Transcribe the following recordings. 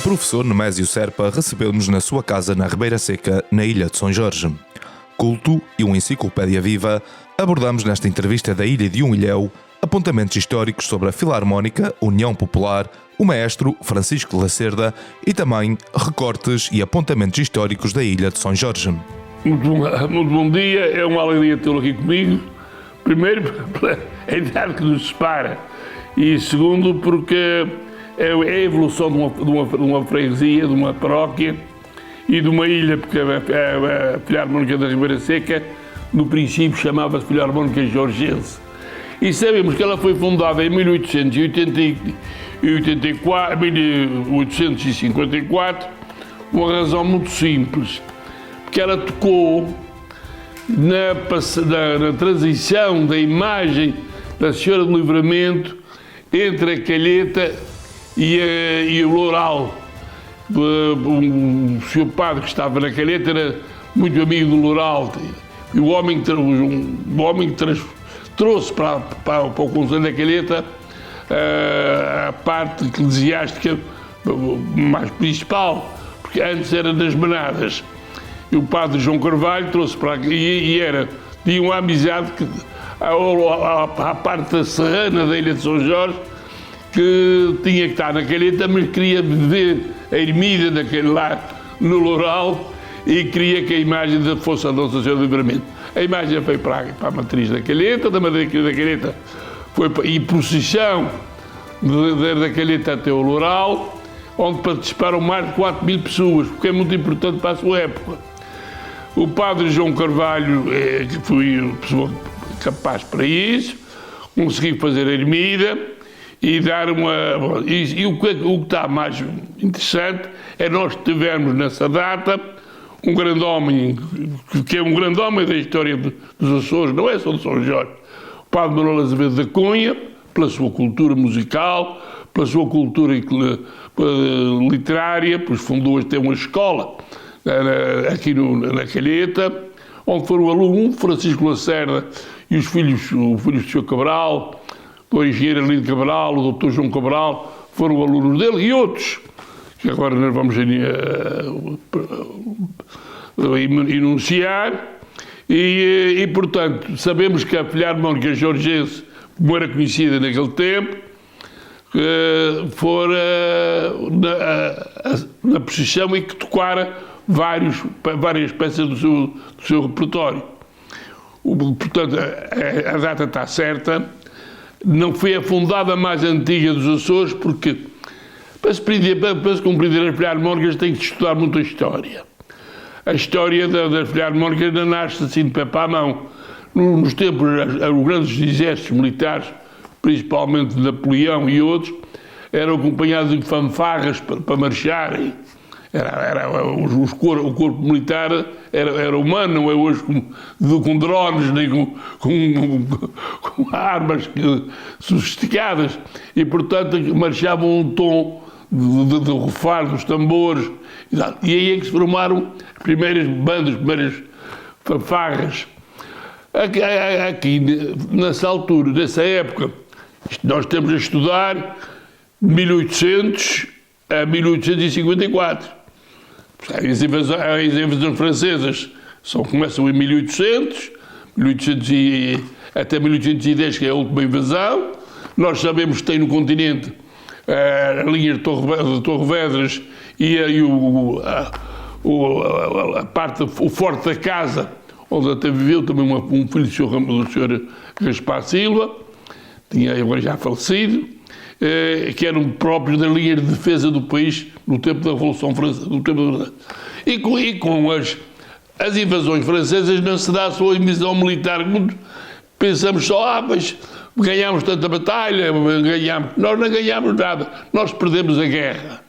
professor Nemésio Serpa recebeu-nos na sua casa na Ribeira Seca, na Ilha de São Jorge. Culto e uma enciclopédia viva, abordamos nesta entrevista da Ilha de Ilhéu apontamentos históricos sobre a Filarmónica União Popular, o maestro Francisco de Lacerda e também recortes e apontamentos históricos da Ilha de São Jorge. Muito bom dia, é uma alegria tê-lo aqui comigo. Primeiro, pela idade que nos separa, e segundo, porque é a evolução de uma freguesia, de uma paróquia e de uma ilha, porque a Filarmónica da Ribeira Seca, no princípio, chamava-se Filarmónica Jorgense. E sabemos que ela foi fundada em 1854, por uma razão muito simples, porque ela tocou na transição da imagem da Senhora do Livramento entre a Calheta e o Loural. O senhor padre que estava na Calheta era muito amigo do Loural, e o homem que trouxe para o Conselho da Calheta a parte eclesiástica mais principal, porque antes era das Manadas. E o padre João Carvalho trouxe para aqui e tinha uma amizade à parte da serrana da Ilha de São Jorge, que tinha que estar na Calheta, mas queria ver a ermida daquele lá no Loural e queria que a imagem fosse a Nossa Senhora do Livramento. A imagem foi para a matriz da Calheta, da matriz da Calheta foi em procissão da Calheta até o Loural, onde participaram mais de 4.000 pessoas, porque é muito importante para a sua época. O padre João Carvalho, que foi a pessoa capaz para isso, conseguiu fazer a ermida e dar uma... E o que está mais interessante é nós tivermos nessa data um grande homem, que é um grande homem da história dos Açores, não é só de São Jorge, o padre Manuel Azevedo da Cunha, pela sua cultura musical, pela sua cultura literária, pois fundou até uma escola aqui na Calheta, onde foram alunos Francisco Lacerda e os filhos do Sr. Cabral, o engenheiro Arlindo Cabral, o Dr. João Cabral, foram alunos dele e outros, que agora nós vamos enunciar, e portanto, sabemos que a Filarmónica Jorgense, como era conhecida naquele tempo, fora na procissão e que tocara várias peças do seu repertório. Portanto, a data está certa. Não foi a fundada mais antiga dos Açores, porque para se compreender as Filarmónicas tem que estudar muito a história. A história das Filarmónicas não nasce assim de pé para a mão. Nos tempos, os grandes exércitos militares, principalmente de Napoleão e outros, eram acompanhados de fanfarras para marcharem. O corpo militar era humano, não é hoje com drones nem com armas sofisticadas, e portanto marchavam um tom de rufar dos tambores, e aí é que se formaram as primeiras bandas, as primeiras fanfarras. Aqui, nessa altura, nessa época, nós temos a estudar 1800 a 1854. As invasões francesas começam em 1800 até 1810, que é a última invasão. Nós sabemos que tem no continente a linha de Torrevedras e o Forte da Casa, onde até viveu também um filho do Sr. Gaspar Silva, tinha agora já falecido, que eram próprios da linha de defesa do país no tempo da Revolução Francesa. E com as invasões francesas não se dá a sua invasão militar. Pensamos só, mas ganhámos tanta batalha, nós não ganhámos nada, nós perdemos a guerra.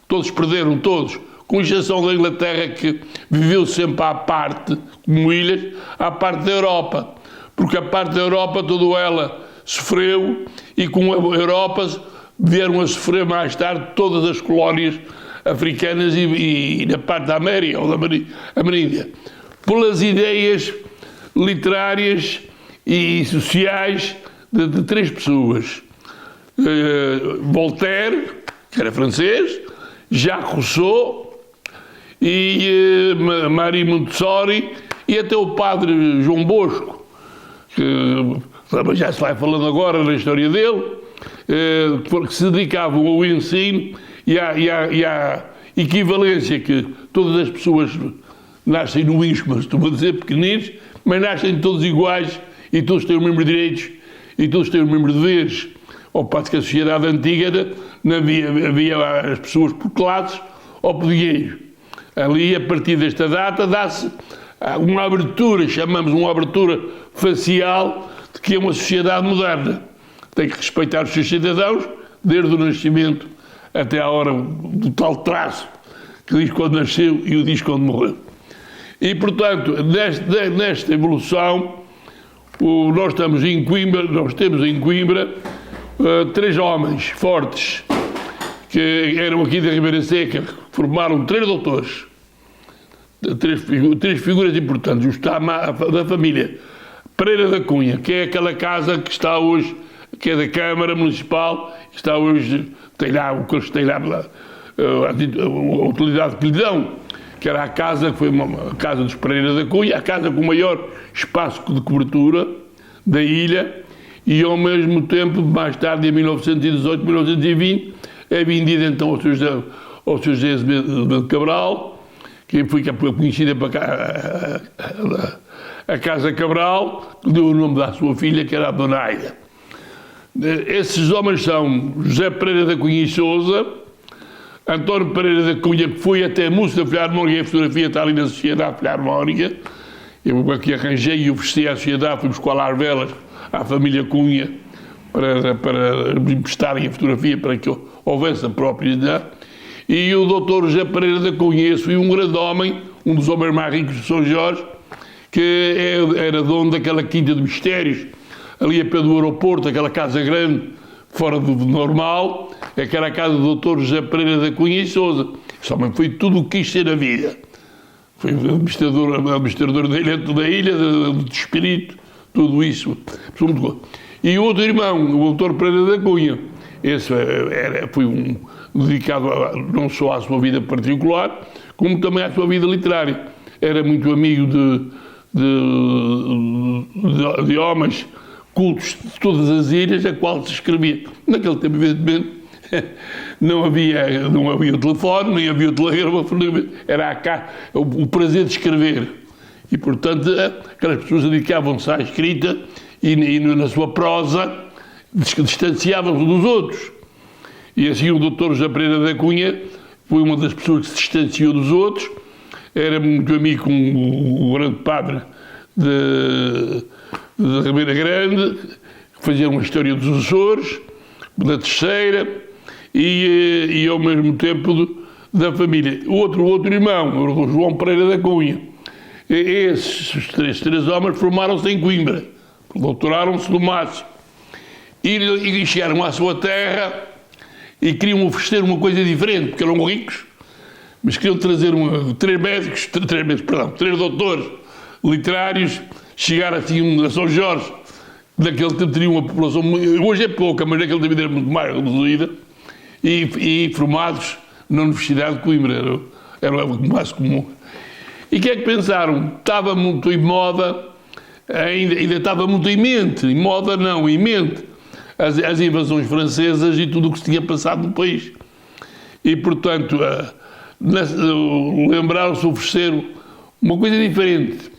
Todos perderam, todos, com exceção da Inglaterra, que viveu sempre à parte, como ilhas, à parte da Europa, porque a parte da Europa toda ela sofreu, e com a Europa vieram a sofrer mais tarde todas as colónias africanas e na parte da América, ou da Ameríndia, pelas ideias literárias e sociais de três pessoas. Voltaire, que era francês, Jacques Rousseau e Marie Montessori e até o padre João Bosco, que já se vai falando agora na história dele, que se dedicavam ao ensino e à equivalência que todas as pessoas nascem no isco, mas estou a dizer pequeninos, mas nascem todos iguais e todos têm os mesmos direitos e todos têm os mesmos deveres. Ao passo que a sociedade antiga não havia as pessoas por classes ou por dinheiro. Ali, a partir desta data, dá-se uma abertura, chamamos uma abertura facial de que é uma sociedade moderna. Tem que respeitar os seus cidadãos, desde o nascimento até à hora do tal traço que diz quando nasceu e o diz quando morreu. E, portanto, nesta evolução, nós temos em Coimbra 3 homens fortes que eram aqui da Ribeira Seca, que formaram 3 doutores, 3 figuras importantes, o Estado da família Pereira da Cunha, que é aquela casa que está hoje, que é da Câmara Municipal, está hoje, tem lá a utilidade que lhe dão, que era a casa, que foi a casa dos Pereira da Cunha, a casa com o maior espaço de cobertura da ilha, e ao mesmo tempo, mais tarde, em 1918, 1920, é vendida então ao Sr. José de Cabral, que foi conhecida para a Casa Cabral, que deu o nome da sua filha, que era a Dona Aida. Esses homens são José Pereira da Cunha e Sousa, António Pereira da Cunha, que foi até Música da Filharmónica, e a fotografia está ali na Sociedade Filharmónica. Eu aqui arranjei e ofereci à Sociedade, fui buscar lá as velas à família Cunha para me emprestarem a fotografia para que houvesse a propriedade. E o Dr. José Pereira da Cunha, esse foi um grande homem, um dos homens mais ricos de São Jorge, que era dono daquela quinta de mistérios, ali a pé do aeroporto, aquela casa grande, fora do normal, que era a casa do Dr. José Pereira da Cunha e Sousa. Esse homem foi tudo o que quis ser na vida. Foi administrador da ilha, do espírito, tudo isso. E o outro irmão, o Dr. Pereira da Cunha, esse foi dedicado não só à sua vida particular, como também à sua vida literária. Era muito amigo de homens cultos de todas as ilhas, a qual se escrevia. Naquele tempo, evidentemente, não havia o telefone, nem havia o telegrama, era o prazer de escrever. E, portanto, aquelas pessoas dedicavam-se à escrita e na sua prosa distanciavam-se dos outros. E assim o Dr. José Pereira da Cunha foi uma das pessoas que se distanciou dos outros, era muito amigo com o grande padre de Ribeira Grande, que fazia uma história dos Açores, da Terceira, e ao mesmo tempo da família. O outro irmão, o João Pereira da Cunha. Esses três homens formaram-se em Coimbra, doutoraram-se no máximo. E chegaram à sua terra e queriam oferecer uma coisa diferente, porque eram ricos, mas queriam trazer 3 doutores literários, chegar assim a São Jorge. Naquele tempo teria uma população, hoje é pouca, mas naquele tempo era muito mais reduzida, e formados na Universidade de Coimbra, era o mais comum. E o que é que pensaram? Estava muito em moda, ainda estava muito em mente, em moda não, em mente, as invasões francesas e tudo o que se tinha passado no país. E, portanto, lembraram-se de oferecer uma coisa diferente,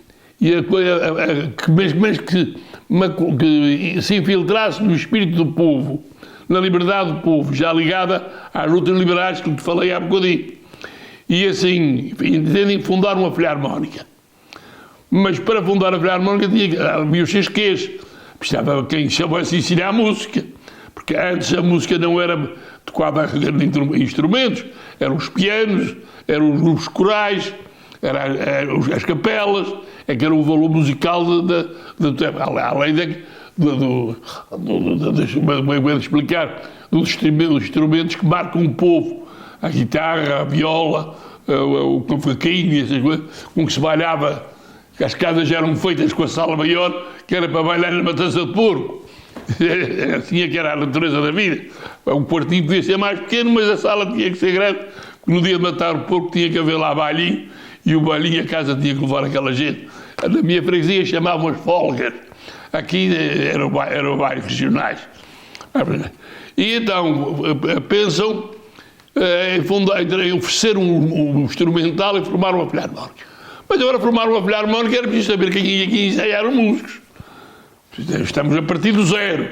mas que se infiltrasse no espírito do povo, na liberdade do povo, já ligada às lutas liberais que te falei há bocadinho. E assim, entendem, fundaram a Filharmónica. Mas para fundar a Filharmónica havia os seus quês. Precisava quem soubesse ensinar a música. Porque antes a música não era tocada a instrumentos, eram os pianos, eram os grupos corais, eram as capelas, que era o valor musical do tempo. Além dos instrumentos que marcam o povo. A guitarra, a viola, o cavaquinho e essas coisas, com que se bailava. As casas já eram feitas com a sala maior, que era para bailar na matança de porco. Assim é que era a natureza da vida. O quartinho podia ser mais pequeno, mas a sala tinha que ser grande. No dia de matar o porco tinha que haver lá balinho, e o balinho a casa tinha que levar aquela gente. Na minha freguesia chamavam as folgas. Aqui eram bairros regionais. E então pensam em oferecer um instrumental e formar uma filarmónica. Mas agora formar uma filarmónica era preciso saber quem ia aqui ensaiar os músicos. Estamos a partir do zero.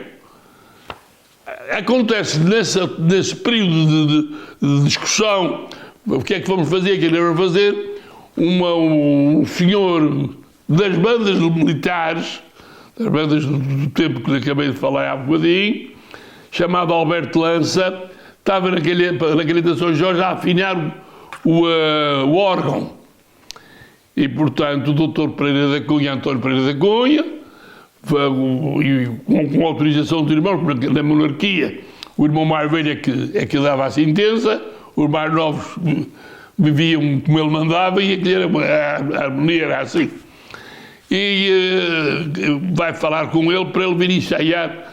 Acontece nesse período de discussão, o que é que vamos fazer, o que é que vamos fazer, um senhor das bandas militares, das bandas do tempo que acabei de falar há bocadinho, chamado Alberto Lança, estava naquele de São Jorge a afinar o órgão. E, portanto, o doutor Pereira da Cunha, António Pereira da Cunha, com autorização do irmão, porque na monarquia o irmão mais velho é que dava a sentença, os mais novos viviam como ele mandava e a harmonia era assim. E vai falar com ele para ele vir ensaiar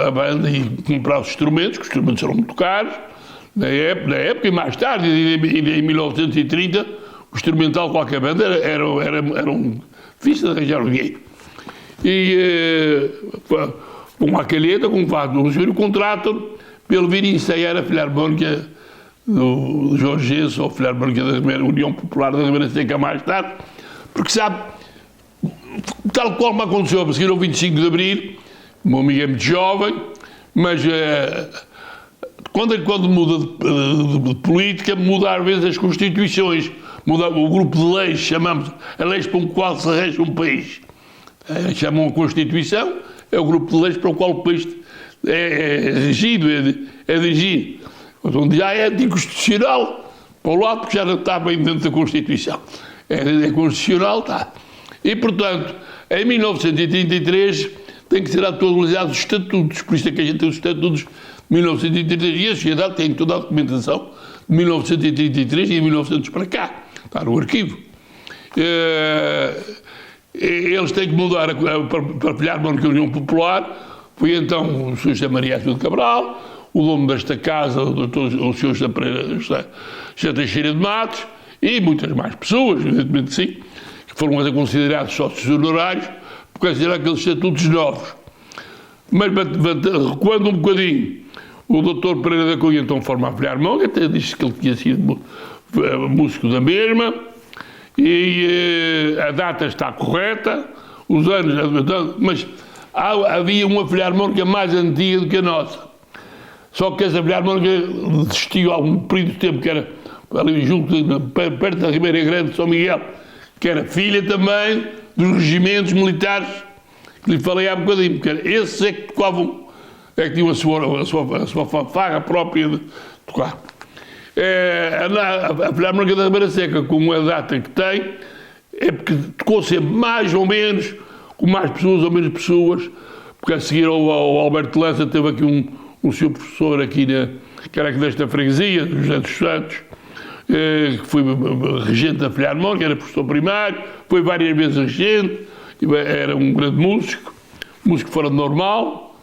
a banda e comprar os instrumentos, que os instrumentos eram muito caros, na época e mais tarde, em 1930, o instrumental de qualquer banda era um difícil de arranjar o dinheiro. E com a calheta, com o fato do senhor, contratam para ele vir ensaiar a filarmónica do Jorge Jesus, ou a filarmónica da União Popular da Ribeira Seca mais tarde, porque sabe, tal qual me aconteceu a seguir ao 25 de Abril, o meu amigo é muito jovem, mas quando muda de política, muda às vezes as constituições, muda o grupo de leis, chamamos a leis para o qual se rege um país. Chamam a Constituição, é o grupo de leis para o qual o país é regido, é dirigido. Onde já é anticonstitucional, para o lado, porque já não está bem dentro da Constituição. É constitucional, está. E, portanto, em 1933 tem que ser atualizados os estatutos, por isso é que a gente tem os estatutos de 1933, e a sociedade tem toda a documentação de 1933 e de 1900 para cá, está no arquivo. Eles têm que mudar para pilhar a União Popular. Foi então o Sr. José Maria Assunção de Cabral, o dono desta casa, o Sr. José Teixeira de Matos, e muitas mais pessoas, evidentemente sim, que foram considerados sócios honorários, por causa de aqueles estatutos novos. Mas, recuando um bocadinho, o Dr. Pereira da Cunha então forma a Filarmónica, até disse que ele tinha sido músico da mesma, e a data está correta, os anos, mas havia uma Filarmónica mais antiga do que a nossa. Só que essa Filarmónica desistiu há um período de tempo, que era ali junto, perto da Ribeira Grande de São Miguel, que era filha também dos regimentos militares que lhe falei há bocadinho, porque esses é que tocavam, é que tinham a sua fanfarra própria de tocar. A Filarmónica da Ribeira Seca, com a data que tem, é porque tocou sempre mais ou menos, com mais pessoas ou menos pessoas, porque a seguir ao Alberto Lança teve aqui um seu professor aqui, que era aqui desta freguesia, José dos Santos, que foi regente da Filarmónica, era professor primário, foi várias vezes regente, era um grande músico fora de normal,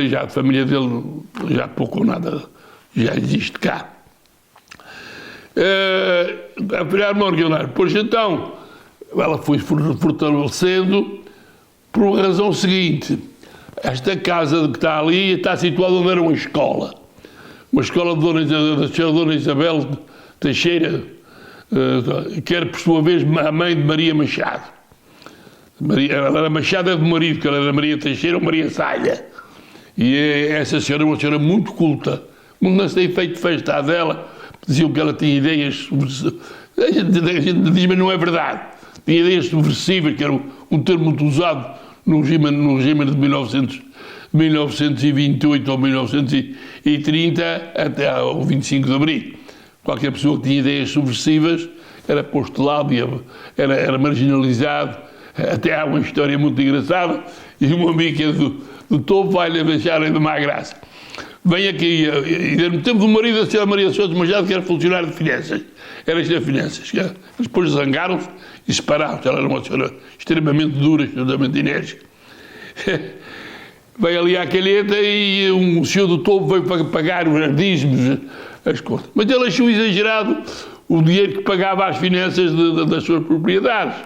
já a família dele, já pouco ou nada, já existe cá. A Filarmónica, depois então, ela foi fortalecendo por uma razão seguinte: esta casa que está ali está situada onde era uma escola da senhora Dona Isabel Teixeira, que era por sua vez a mãe de Maria Machado. Ela era Machado de marido, que ela era Maria Teixeira ou Maria Salha. E essa senhora é uma senhora muito culta. Não se tem feito festa dela, diziam que ela tinha ideias, a gente diz, mas não é verdade. Tinha ideias subversivas, que era um termo muito usado no regime de 1928 ou 1930 até ao 25 de Abril. Qualquer pessoa que tinha ideias subversivas era posto de lado e era marginalizado. Até há uma história muito engraçada, e uma amiga que é do Topo vai-lhe deixar ainda mais graça. Vem aqui, e no tempo do marido da senhora Maria Sousa Machado, que era funcionário de finanças, era isto de finanças, depois zangaram-se e separaram-se. Ela era uma senhora extremamente dura, extremamente enérgica. veio ali à calheta e um senhor do topo veio para pagar os dízimos, as contas. Mas ele achou exagerado o dinheiro que pagava às finanças das suas propriedades.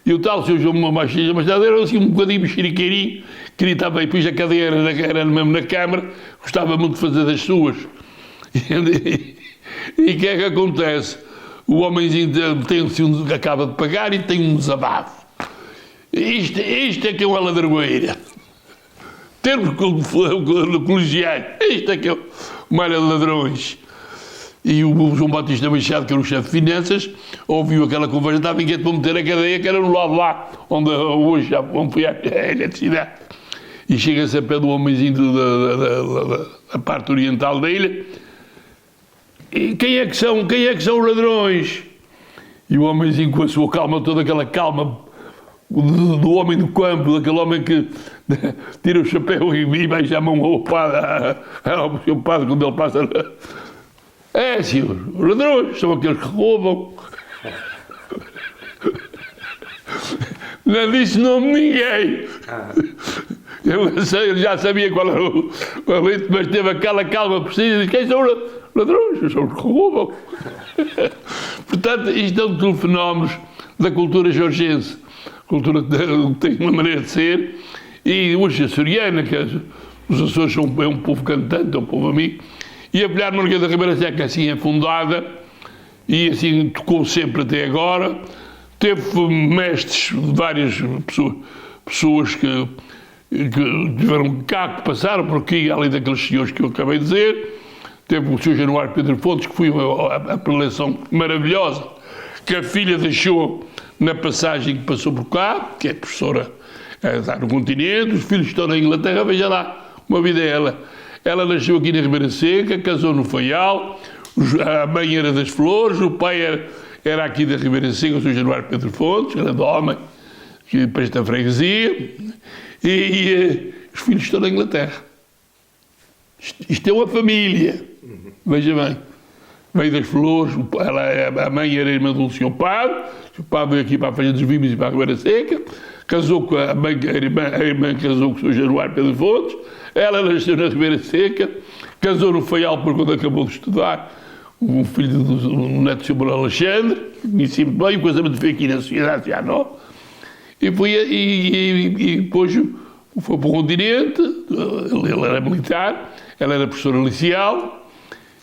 E o tal senhor João Machado era assim um bocadinho mexeriqueirinho, queria estar bem, pois a cadeia era mesmo na Câmara, gostava muito de fazer das suas. E o que é que acontece? O homenzinho acaba de pagar e tem um desabafo. Isto é que é uma ladroeira. Termos colegiais, isto é que é uma área de ladrões. E o João Batista Machado, que era o chefe de finanças, ouviu aquela conversa, estava inquieto para meter a cadeia, que era no lado lá, onde foi a eletricidade. E chega-se a pé do homenzinho da parte oriental da ilha. E quem é que são os ladrões? E o homenzinho, com a sua calma, toda aquela calma do homem do campo, daquele homem que tira o chapéu e baixa a mão ao seu padre quando ele passa. É, senhor, os ladrões são aqueles que roubam. Não disse nome de ninguém. Ele já sabia qual era o leite, mas teve aquela calma precisa e disse: quem são os ladrões? São os que roubam. Portanto, isto é um dos fenómenos da cultura jorgense. A cultura tem uma maneira de ser. E hoje a açoriana, que os Açores são um povo cantante, é um povo amigo. E a Pilhar Marquês da Ribeira Seca assim é fundada e assim tocou sempre até agora. Teve mestres de várias pessoas que tiveram cá, que passaram por aqui, além daqueles senhores que eu acabei de dizer. Teve o Sr. Januário Pedro Fontes, que foi a preleção maravilhosa, que a filha deixou na passagem que passou por cá, que é professora está no continente, os filhos estão na Inglaterra, veja lá, uma vida é ela. Ela nasceu aqui na Ribeira Seca, casou no Faial, a mãe era das Flores, o pai era aqui da Ribeira Seca, o Sr. Januário Pedro Fontes, grande homem, que depois da freguesia, e os filhos estão na Inglaterra. Isto é uma família, veja bem. Veio das Flores, a mãe era irmã do Sr. Padre, o Padre veio aqui para a Feira dos Vimes e para a Ribeira Seca, casou com a irmã casou com o Sr. Januário Pedro Fontes. Ela nasceu na Ribeira Seca, casou no Faial por quando acabou de estudar, o filho do neto do Sr. Manuel Alexandre, conheci muito bem, o casamento foi aqui na Sociedade já nova, e depois foi para o continente, ele era militar, ela era professora liceal,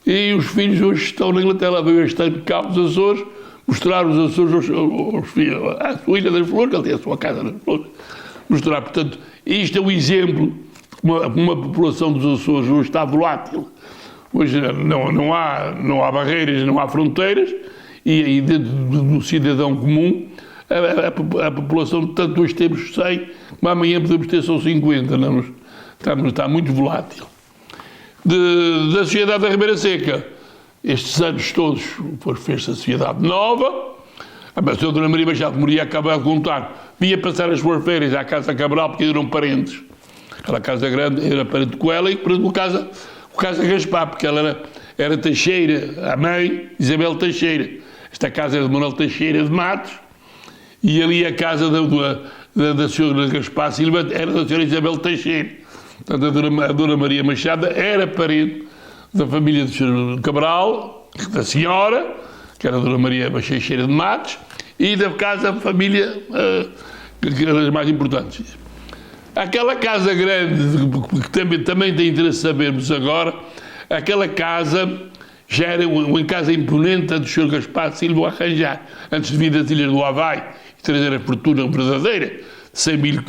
e os filhos hoje estão na Inglaterra. Ela veio este ano cá aos Açores, mostrar os Açores aos filhos, à sua Ilha das Flores, que ele tem a sua casa nas Flores, mostrar, portanto, isto é um exemplo. Uma população dos Açores hoje está volátil. Hoje não há barreiras, não há fronteiras, e dentro do cidadão comum, a população, tanto hoje temos 100, como amanhã podemos ter só 50. Não? Está muito volátil. Da Sociedade da Ribeira Seca, estes anos todos fez-se a Sociedade Nova. A Dona Maria Machado Moria acaba de contar, vinha passar as suas férias à Casa Cabral porque eram parentes. Aquela casa grande era parente com ela e parente com o Casa Gaspar, porque ela era Teixeira, a mãe, Isabel Teixeira. Esta casa era de Manuel Teixeira de Matos e ali a casa da senhora Gaspar Silva era da senhora Isabel Teixeira. Portanto, a Dona Maria Machado era parente da família do Sr. Cabral, da senhora, que era a Dona Maria Teixeira de Matos, e da casa da família, que era das mais importantes. Aquela casa grande, que também tem interesse sabermos agora, aquela casa já era uma casa imponente do Sr. Gaspar Silva arranjar, antes de vir das Ilhas do Havaí e trazer a fortuna verdadeira, 100 mil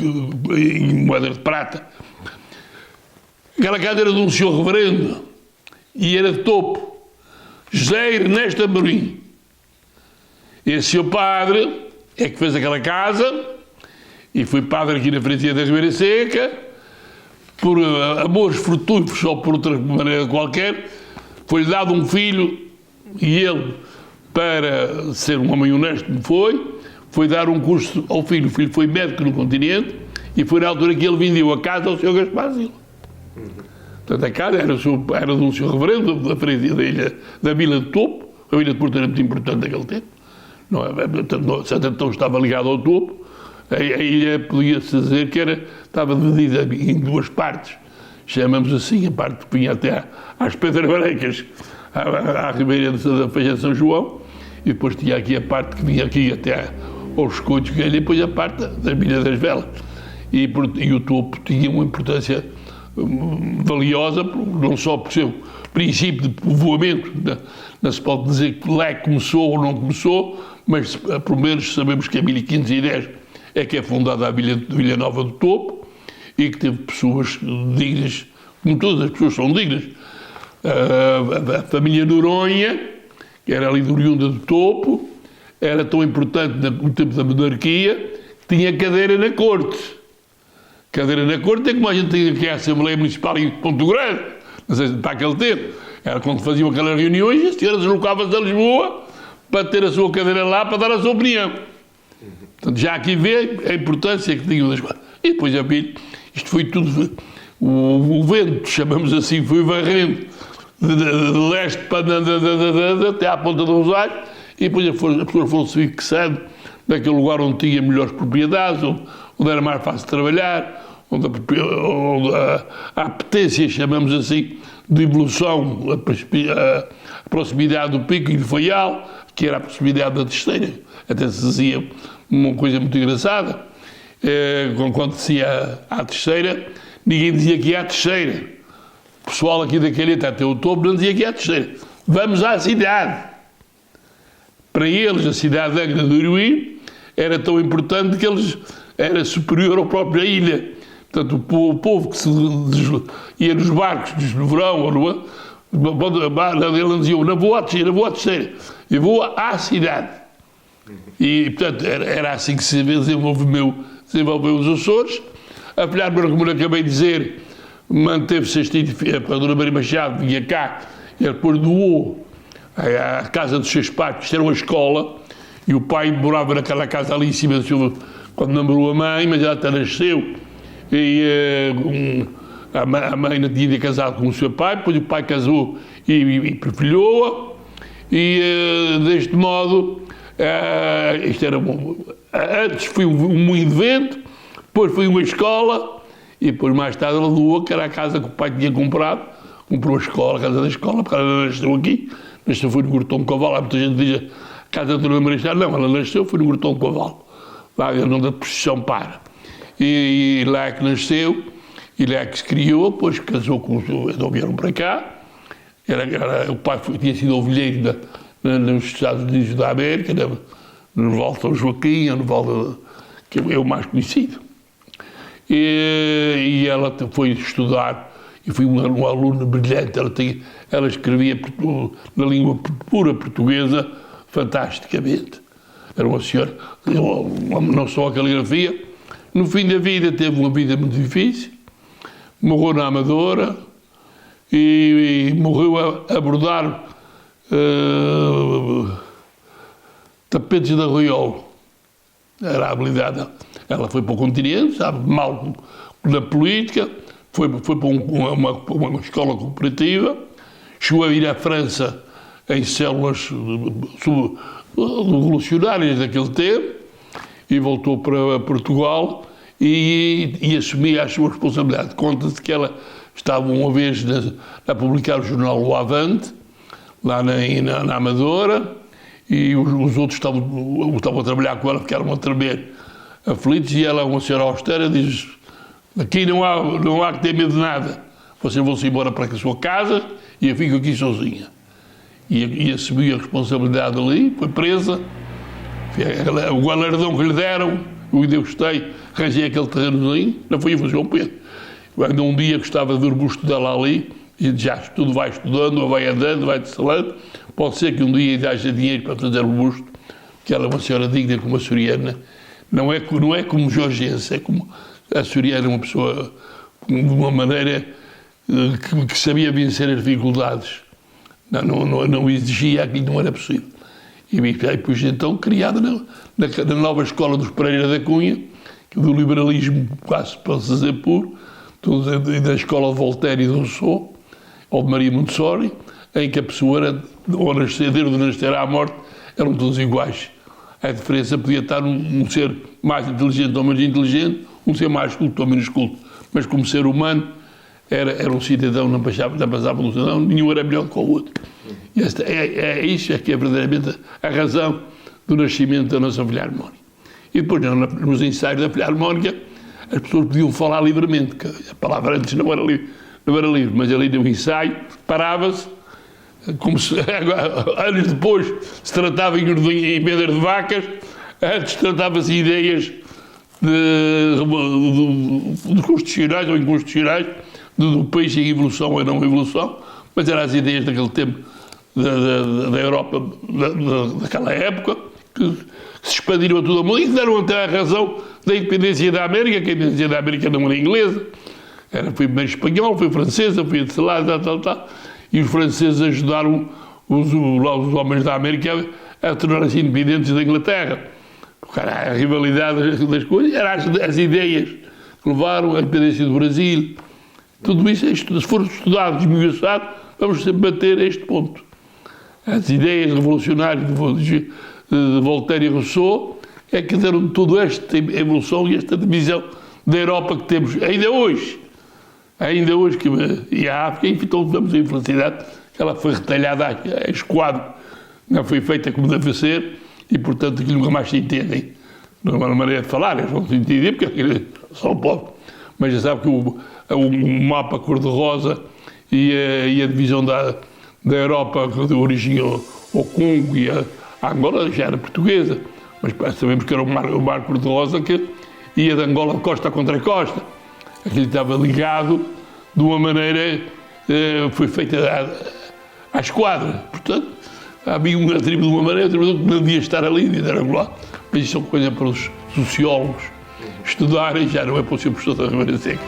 em moedas de prata. Aquela casa era de um senhor reverendo e era de topo, José Ernesto Amorim. Esse seu padre é que fez aquela casa e foi padre aqui na freguesia da Ribeira Seca, por amores fortuitos ou por outra maneira qualquer, foi-lhe dado um filho e ele, para ser um homem honesto como foi dar um curso ao filho. O filho foi médico no continente e foi na altura que ele vendeu a casa ao Sr. Gaspar Silva. Portanto, a casa era de um senhor reverendo da freguesia da Vila de Topo. A Vila de Porto era muito importante naquele tempo. Santo Antão estava ligado ao Topo. A ilha podia-se dizer que estava dividida em duas partes. Chamamos assim, a parte que vinha até às Pedras Brancas, à ribeira da Feijão de São João, e depois tinha aqui a parte que vinha aqui até aos Escudos, e depois a parte das Milhas das Velas. E o topo tinha uma importância valiosa, não só por seu princípio de povoamento, não se pode dizer que lá começou ou não começou, mas pelo menos sabemos que em 1510 é que é fundada a Vila Nova do Topo e que teve pessoas dignas, como todas as pessoas são dignas. A família Noronha, que era ali de oriunda do Topo, era tão importante no tempo da monarquia, que tinha cadeira na corte. Cadeira na corte é como a gente tem aqui a Assembleia Municipal em Ponto Grande, não sei se para aquele tempo. Era quando faziam aquelas reuniões, a senhora deslocava-se a Lisboa para ter a sua cadeira lá, para dar a sua opinião. Portanto, já aqui vê a importância que tinham das coisas. E depois, isto foi tudo, o vento, chamamos assim, foi varrendo de leste para até à Ponta do Rosário, e depois as pessoas foram se fixando naquele lugar onde tinha melhores propriedades, onde era mais fácil de trabalhar, onde a apetência, chamamos assim, de evolução, a proximidade do Pico e do Faial, que era a proximidade da Terceira. Até se dizia uma coisa muito engraçada, quando dizia à Terceira, ninguém dizia que ia à Terceira. O pessoal aqui daquele até o Topo não dizia que ia à Terceira. Vamos à cidade. Para eles, a cidade da Angra do Iruí era tão importante que era superior à própria ilha. Portanto, o povo que ia nos barcos no verão, ou ele não dizia, não vou à Terceira, eu vou à cidade. E, portanto, era assim que se desenvolveu os Açores. A Pilhar Branco, como acabei de dizer, manteve-se a Dona Maria Machado, vinha cá, e depois doou a casa dos seus pais, que era uma escola, e o pai morava naquela casa ali em cima, quando namorou a mãe, mas ela até nasceu. E a mãe não tinha casado com o seu pai, depois o pai casou e prefilhou-a, e deste modo, isto era antes foi um moinho de vento, depois foi uma escola, e depois mais tarde ela doou, que era a casa que o pai tinha comprado, comprou a escola, a casa da escola, porque ela nasceu aqui, foi no Grotão de Cavalo, há muita gente que diz a casa da Dona Maria Machado, não, ela nasceu, foi no Grotão de Cavalo, lá onde a procissão para. E lá é que nasceu, e lá é que se criou, depois casou com então vieram para cá. O pai tinha sido ovelheiro nos Estados Unidos da América, no Vale de São Joaquim, no Vale que é o mais conhecido. E ela foi estudar, e foi um aluno brilhante, ela escrevia na língua pura portuguesa fantasticamente. Era uma senhora, não só a caligrafia. No fim da vida teve uma vida muito difícil, morreu na Amadora e morreu a bordar tapetes de arroiolo. Era a habilidade. Ela foi para o continente, sabe, mal na política, foi para uma escola cooperativa, chegou a ir à França em células revolucionárias daquele tempo, e voltou para Portugal e assumia as suas responsabilidades. Conta-se que ela estava uma vez a publicar o jornal O Avante, lá na Amadora, e os outros estavam a trabalhar com ela, ficaram a tremer aflitos, e ela, uma senhora austera, diz: aqui não há que ter medo de nada, vocês vão-se embora para a sua casa e eu fico aqui sozinha. E assumiu a responsabilidade ali, foi presa. O galardão que lhe deram, eu ainda gostei, arranjei aquele terrenozinho, não foi eu, foi João Pedro. Ainda um dia gostava de ver o busto dela ali, e já tudo vai estudando, ou vai andando, vai dessalando. Pode ser que um dia ainda haja dinheiro para fazer o busto, que ela é uma senhora digna como a açoriana. Não é como Jorgense, é como a açoriana, uma pessoa de uma maneira que sabia vencer as dificuldades. Não exigia aquilo, não era possível. E depois então criada na nova escola dos Pereira da Cunha, do liberalismo quase para se dizer puro, da escola de Voltaire e de Rousseau, ou de Maria Montessori, em que a pessoa era, ao nascer à morte, eram todos iguais A diferença podia estar um ser mais inteligente ou menos inteligente, um ser mais culto ou menos culto. Mas como ser humano, era um cidadão, não passava pelo cidadão, nenhum era melhor que o outro. E isso é que é verdadeiramente a razão do nascimento da nossa Filharmónica. E depois, nos ensaios da Filharmónica, as pessoas podiam falar livremente, que a palavra antes não era livre, mas ali no ensaio parava-se, como se anos depois se tratava em vender de vacas, antes tratava-se de ideias de constitucionais ou inconstitucionais, do país em evolução ou não evolução, mas eram as ideias daquele tempo da Europa, daquela época, que se expandiram a todo o mundo e que deram até a razão da independência da América, que a independência da América não era inglesa, foi primeiro espanhol, foi francesa, foi de lá, tal. E os franceses ajudaram os homens da América a tornar-se independentes da Inglaterra. A rivalidade das coisas eram as ideias que levaram à independência do Brasil. Tudo isso, se for estudado, desmiuçado, vamos sempre bater este ponto. As ideias revolucionárias de Voltaire e Rousseau é que deram toda esta evolução e esta divisão da Europa que temos ainda hoje. E a África, então temos a infelicidade que ela foi retalhada a esquadro, não foi feita como deve ser e, portanto, aquilo nunca mais se entendem. Não é uma maneira de falar, eles vão se entender porque são pobres. Mas já sabe que o mapa cor-de-rosa e a divisão da Europa que deu origem ao Congo e a Angola já era portuguesa, mas sabemos que era o mar cor-de-rosa que ia de Angola costa contra costa. Aquilo estava ligado de uma maneira, foi feita à esquadra. Portanto, havia uma tribo de uma maneira, outra que não devia estar ali, devia estar lá. Mas isso são coisas para os sociólogos estudarem, já não é para o seu professor da Ribeira Seca.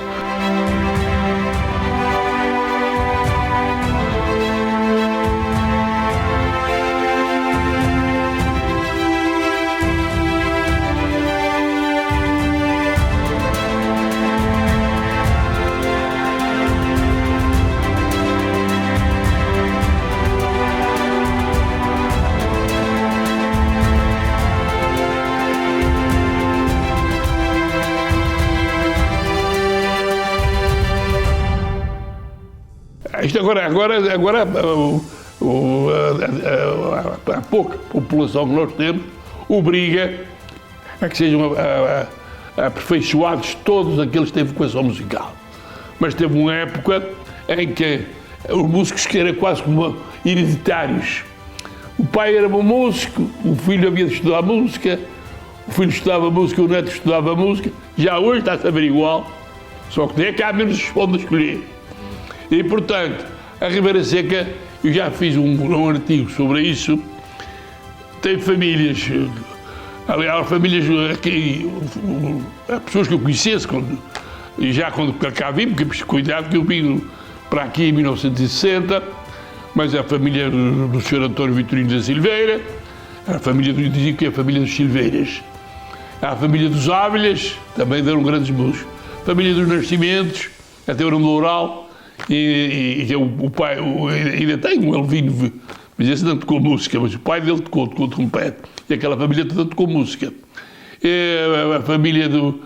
Isto agora a pouca população que nós temos obriga a que sejam aperfeiçoados todos aqueles que têm vocação musical. Mas teve uma época em que os músicos que eram quase como hereditários. O pai era um músico, o filho havia de estudar música, o filho estudava música, o neto estudava música. Já hoje está-se a ver igual, só que é que há menos onde escolher. E, portanto, a Ribeira Seca, eu já fiz um artigo sobre isso, tem famílias, aliás, famílias aqui, pessoas que eu conhecesse, quando cá vim, porque cuidado que eu vim para aqui em 1960, mas a família do Sr. António Vitorino da Silveira, a família dizia que é a família dos Silveiras, a família dos Ávilas, também deram grandes músicos, a família dos Nascimentos, até o nome do Oral, e o pai ainda tem um Elvino, mas esse não tocou música, mas o pai dele tocou trompete, e aquela família toda tocou música. E a família do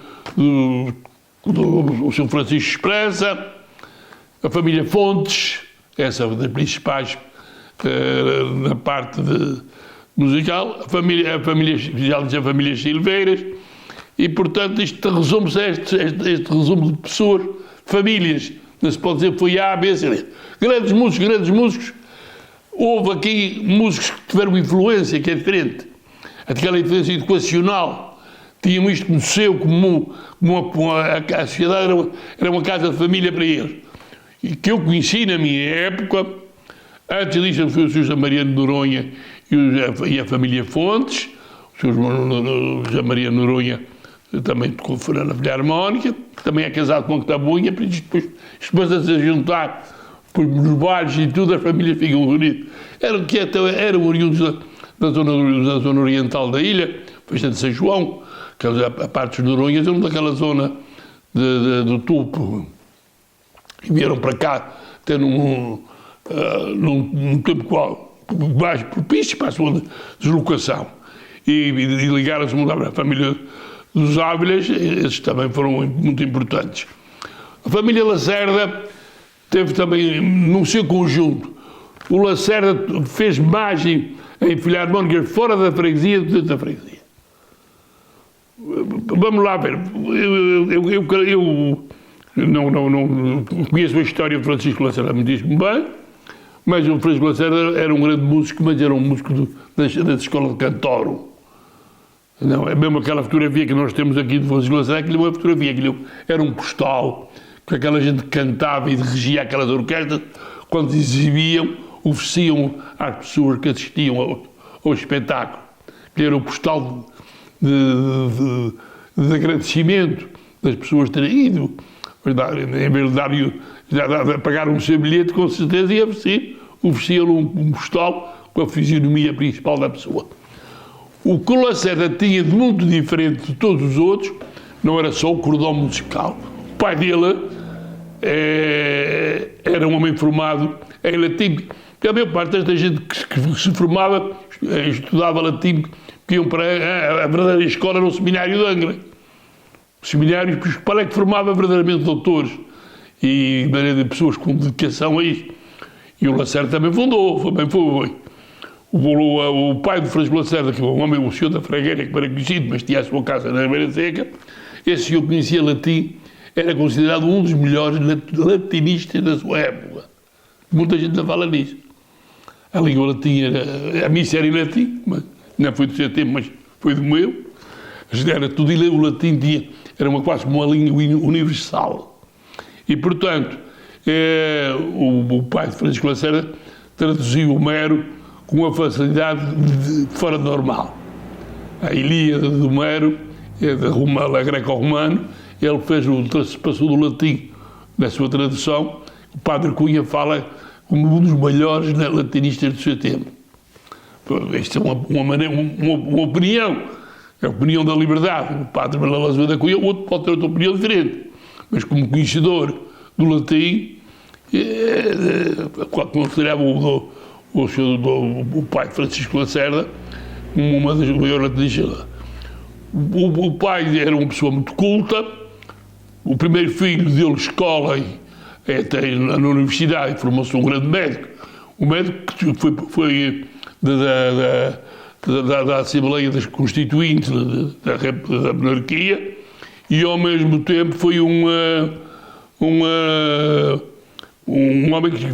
Sr. Francisco Esperança, a família Fontes, essa das principais na parte musical, a família Silveiras, e portanto isto resume-se a este resumo de pessoas, famílias. Não se pode dizer que foi A, B, C, D. Grandes músicos. Houve aqui músicos que tiveram influência, que é diferente. Aquela influência educacional. Tinham isto como seu, como a sociedade era uma casa de família para eles. E que eu conheci na minha época, antes disso foi o Sr. Mariano de Noronha e a família Fontes. O Sr. José Maria Noronha também tocou na Filharmónica, também é casado com a Octabunha, depois a se juntar nos bailes e tudo, as famílias ficam reunidas. Eram oriundos da zona oriental da ilha, Festa de São João, que a parte dos Noronhas eram daquela zona do Tupo, e vieram para cá, até num tempo mais propício para a sua deslocação. e ligaram-se muito à família dos Ávilas, esses também foram muito importantes. A família Lacerda teve também, no seu conjunto, o Lacerda fez margem em Filharmónicas fora da freguesia, dentro da freguesia. Vamos lá ver. Eu não conheço a história de Francisco Lacerda muitíssimo bem, mas o Francisco Lacerda era um grande músico, mas era um músico da escola de Cantoro. Não, é mesmo aquela fotografia que nós temos aqui de Francisco Lacerda, aquilo não é fotografia, aquilo era um postal, que aquela gente cantava e dirigia aquelas orquestras, quando exibiam, ofereciam às pessoas que assistiam ao espetáculo, que era o postal de agradecimento das pessoas terem ido, em vez de pagar um seu bilhete, com certeza, e ofereciam um postal com a fisionomia principal da pessoa. O que o Lacerda tinha de muito diferente de todos os outros não era só o cordão musical. O pai dele era um homem formado em latim, porque a maior parte desta gente que se formava estudava latim, que iam para a verdadeira escola no seminário de Angra. O seminário principal é que formava verdadeiramente doutores e pessoas com dedicação a isso. E o Lacerda também fundou, foi. O pai do Francisco Lacerda, que é um homem, o senhor da Fragueira, que era conhecido, mas tinha a sua casa na Ribeira Seca, esse senhor conhecia latim, era considerado um dos melhores latinistas da sua época. Muita gente não fala nisso. A língua latim a missa era em latim, mas não foi do seu tempo, mas foi do meu. Era tudo, o latim era quase uma língua universal. E, portanto, o pai de Francisco Lacerda traduziu Homero com uma facilidade fora de normal. A Ilíada de Homero, da greco-romano, ele passou do latim na sua tradução. O padre Cunha fala como um dos melhores latinistas do seu tempo. Isto é uma opinião, é a opinião da liberdade. O padre Manuel Azevedo da Cunha, o outro pode ter outra opinião diferente, mas como conhecedor do latim, considerava o pai de Francisco Lacerda como uma das maiores latinistas. O pai era uma pessoa muito culta, o primeiro filho dele escola até na universidade, formou-se um grande médico. O médico que foi da Assembleia das Constituintes da monarquia e ao mesmo tempo foi um homem que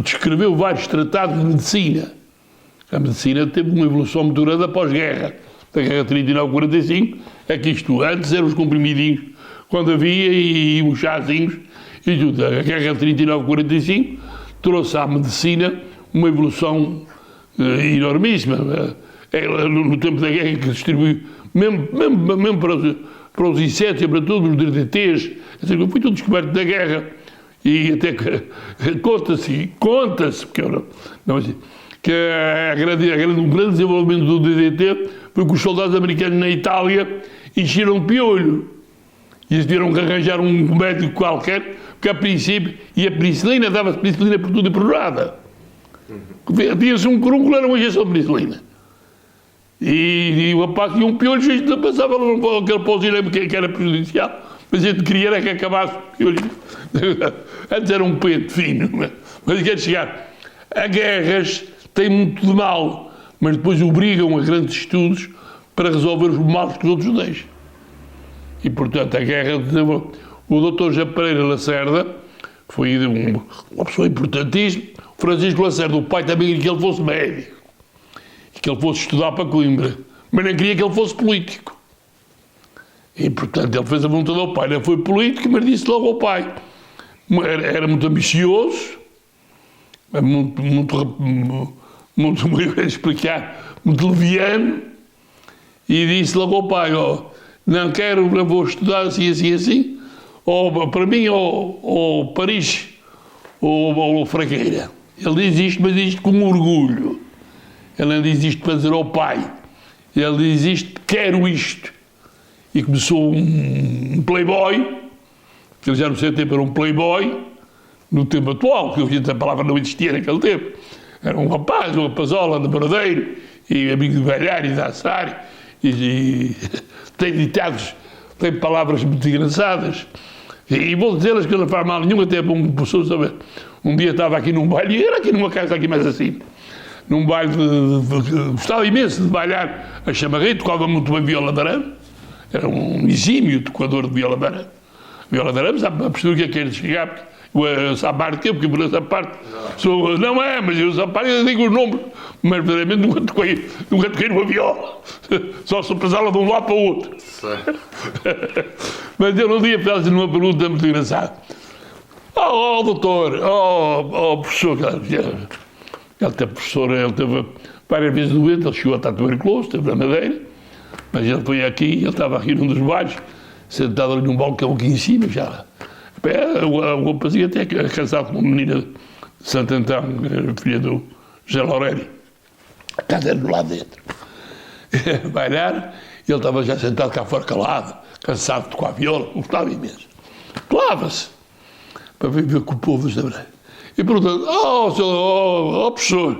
descreveu vários tratados de medicina. A medicina teve uma evolução muito grande após guerra. Da guerra 39-45, é que isto antes eram os comprimidinhos, quando havia, e os chazinhos, e tudo. A guerra 39-45 trouxe à medicina uma evolução enormíssima. No tempo da guerra que distribuiu, mesmo para os insetos e para todos os DDTs, foi tudo descoberto da guerra. E até conta-se, que um grande desenvolvimento do DDT foi que os soldados americanos na Itália encheram de piolho. E eles tiveram que arranjar um médico qualquer, porque a princípio, e a penicilina, dava-se penicilina por tudo e por nada. Tinha-se um curúnculo, era uma injeção de penicilina. E o rapaz tinha um piolho, a gente passava aquele pauzinho que era prejudicial, mas a gente queria era que acabasse o piolho. Antes era um pente fino, mas quer chegar. A guerras têm muito de mal, mas depois obrigam a grandes estudos para resolver os males que os outros deixam. E, portanto, a guerra... O doutor José Pereira Lacerda foi uma pessoa importantíssima. O Francisco Lacerda, o pai, também queria que ele fosse médico. E que ele fosse estudar para Coimbra. Mas não queria que ele fosse político. E, portanto, ele fez a vontade ao pai. Não foi político, mas disse logo ao pai. Era muito ambicioso, muito explicar, muito leviano, e disse logo ao pai, não vou estudar assim, ou para mim, ou Paris, ou Fragueira. Ele diz isto, mas diz isto com orgulho. Ele não diz isto para dizer ao pai. Ele diz isto, quero isto. E começou um playboy, que ele já no seu tempo era um playboy, no tempo atual, que a palavra não existia naquele tempo. Era um rapaz, uma rapazola de Bradeiro, e amigo de Balhar e de Assar, e tem ditados, tem palavras muito engraçadas. E vou dizer-las que não faz mal nenhum, até para uma pessoa saber. Um dia estava aqui num baile, e era aqui numa casa aqui mais assim, num baile gostava imenso de bailar a chamarreta, tocava muito bem viola de arame, era um exímio tocador de viola de arame. Viola de arame, sabe a postura que é que é de chegar, essa parte que eu, porque por essa parte sou, não é, mas essa parte eu digo os nomes, mas verdadeiramente nunca toquei numa viola, só se passá-la de um lado para o outro. Mas eu um dia fiz uma pergunta muito engraçada. Doutor, professor, ele teve professor, ele teve várias vezes doente, ele chegou a estar tuberculoso, esteve na Madeira, mas ele foi aqui, ele estava aqui num dos bares, sentado ali num balcão aqui em cima, já. O rapazinho até é casado com uma menina de Santo Antão, filha do José Lourério. A casa era do lado dentro. Bailar, ele estava já sentado cá fora calado, cansado de tocar a viola, gostava imenso. Colava-se para ver com o povo da Madeira. E perguntando, professor,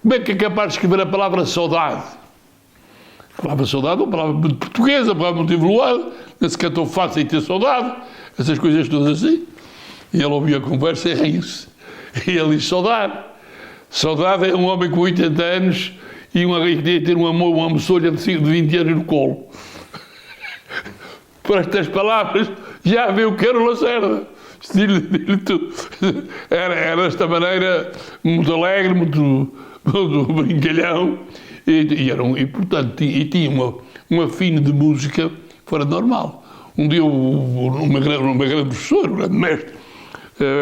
como é que é capaz de escrever a palavra saudade? A palavra saudade é uma palavra muito portuguesa, uma palavra muito evoluada, não se cantou fácil em ter saudade, essas coisas todas assim. E ele ouviu a conversa e riu-se. E ele disse, saudade. Saudade é um homem com 80 anos e que ter uma moçolha de 20 anos no colo. Por estas palavras, já viu o que era o Lacerda. Dile tudo. Era desta maneira, muito alegre, muito brincalhão, e portanto, tinha um afino de música fora de normal. Um dia, uma grande professora, um grande mestre,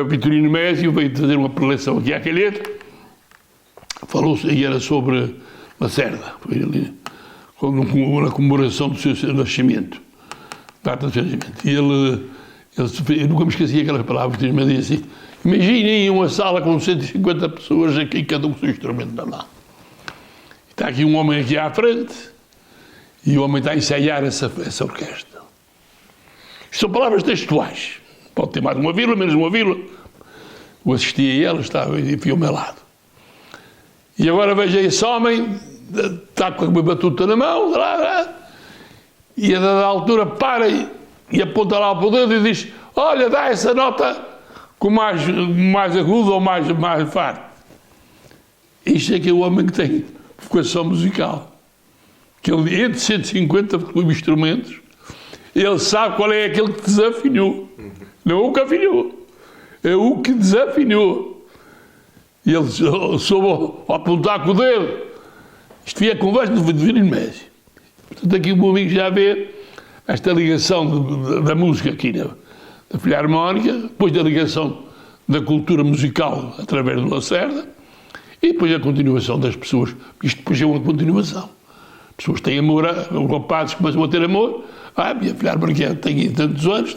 Vitorino Mésio, veio fazer uma preleção aqui à Calheta, falou-se, e era sobre Lacerda, foi ali, na comemoração do seu nascimento, data do seu nascimento. E eu nunca me esqueci aquelas palavras, mas disse assim, imaginem uma sala com 150 pessoas aqui, cada um com o seu instrumento na mão. Está aqui um homem aqui à frente, e o homem está a ensaiar essa orquestra. Isto são palavras textuais. Pode ter mais uma vírgula, menos uma vírgula. Eu assisti a ela, estava e fui ao meu lado. E agora veja esse homem, está com a batuta na mão, e a dada altura para e aponta lá para o dedo e diz, olha, dá essa nota com mais agudo ou mais farto. Isto é que é o homem que tem vocação musical. Que ele, entre 150 instrumentos, ele sabe qual é aquele que desafinou. Não o que afinou, é o que desafinou. E ele soube apontar com o dedo. Isto foi a conversa do Vitorino Mésio. Portanto, aqui o meu amigo já vê esta ligação da música aqui da Filharmónica, depois da ligação da cultura musical através do Lacerda, e depois a continuação das pessoas. Isto depois é uma continuação. As pessoas têm amor, os rapazes começam a ter amor. Minha Filharmónica tem tantos anos,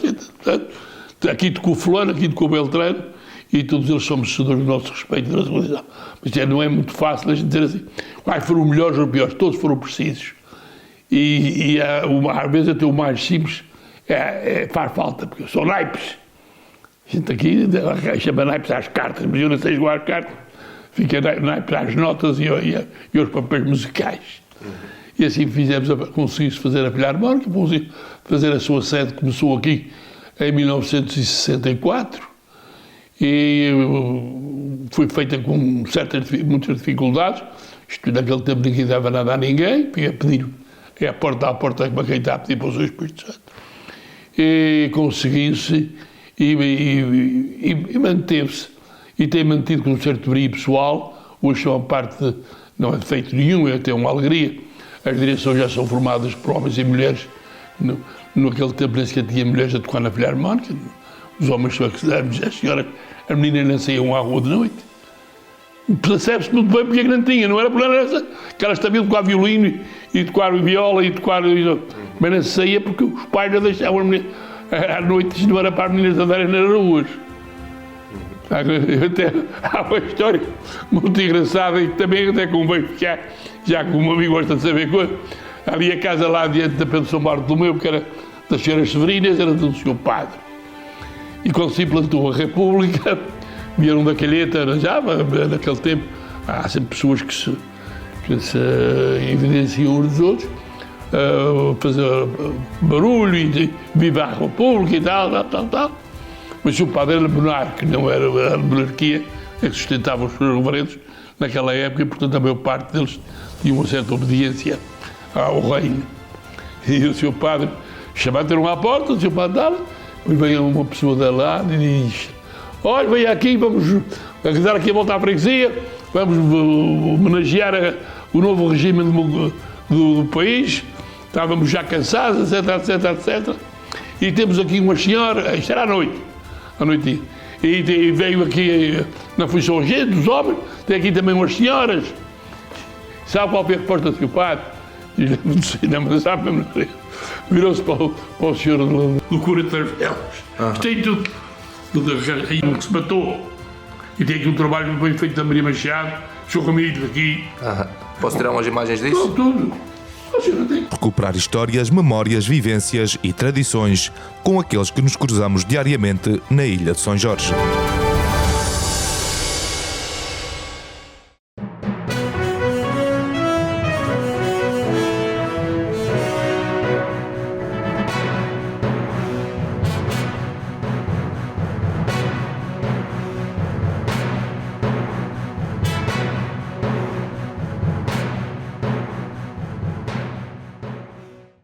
aqui tocou fulano, aqui tocou Beltrano, e todos eles são merecedores do nosso respeito e da nossa realização. Mas não é muito fácil a gente dizer assim, quais foram os melhores ou os piores, todos foram precisos. E às vezes até o mais simples faz falta, porque são naipes. A gente aqui chama naipes às cartas, mas eu não sei jogar cartas. Fica naipes às notas e aos papéis musicais. E assim conseguimos fazer a Filharmónica, conseguimos fazer a sua sede, começou aqui em 1964 e foi feita com muitas dificuldades. Isto naquele tempo ninguém dava nada a ninguém, ia pedir, a porta a porta para quem está a pedir para o seu Espírito Santo. E conseguiu-se e manteve-se. E tem mantido com um certo brilho pessoal. Hoje são a parte, não é defeito nenhum, é até uma alegria. As direções já são formadas por homens e mulheres. Naquele tempo nem sequer tinha mulheres a tocar na Filharmónica. Os homens só que as senhoras, as meninas não saíam à rua de noite. Percebe-se muito bem porque é que não tinha, não era por essa, que elas sabiam tocar violino e tocar viola e tocar. Mas não saía porque os pais não deixavam as meninas. À noite isto não era para as meninas andarem nas ruas. Até há uma história muito engraçada e também até convém ficar, já que o meu amigo gosta de saber coisas. Ali a casa lá diante da Pedro São Bartolomeu, que era das senhoras Severinas, era do senhor padre. E quando se implantou a República, vieram da Calheta, já naquele tempo, há sempre pessoas que se evidenciam uns dos outros, fazer barulho e viva a República e tal. Mas o padre era monarca, não era a monarquia, é que sustentava os seus governos naquela época e, portanto, a maior parte deles tinha uma certa obediência ao reino. E o seu padre chamaram à porta, o seu padre dava, depois veio uma pessoa de lá e diz: olha, vem aqui, vamos dar aqui a volta à freguesia, vamos homenagear o novo regime do país, estávamos já cansados, etc. E temos aqui uma senhora, isto era à noite, e veio aqui, não foi só a gente, os homens, tem aqui também umas senhoras. Sabe qual foi a resposta do seu padre? Não sabe mesmo. Virou-se para o senhor do cura de Tarvelas. Tem tudo aí que se matou. E tem aqui um trabalho bem feito da Maria Machado, sou comigo aqui. Posso tirar umas imagens disso? Tudo. Recuperar histórias, memórias, vivências e tradições com aqueles que nos cruzamos diariamente na Ilha de São Jorge.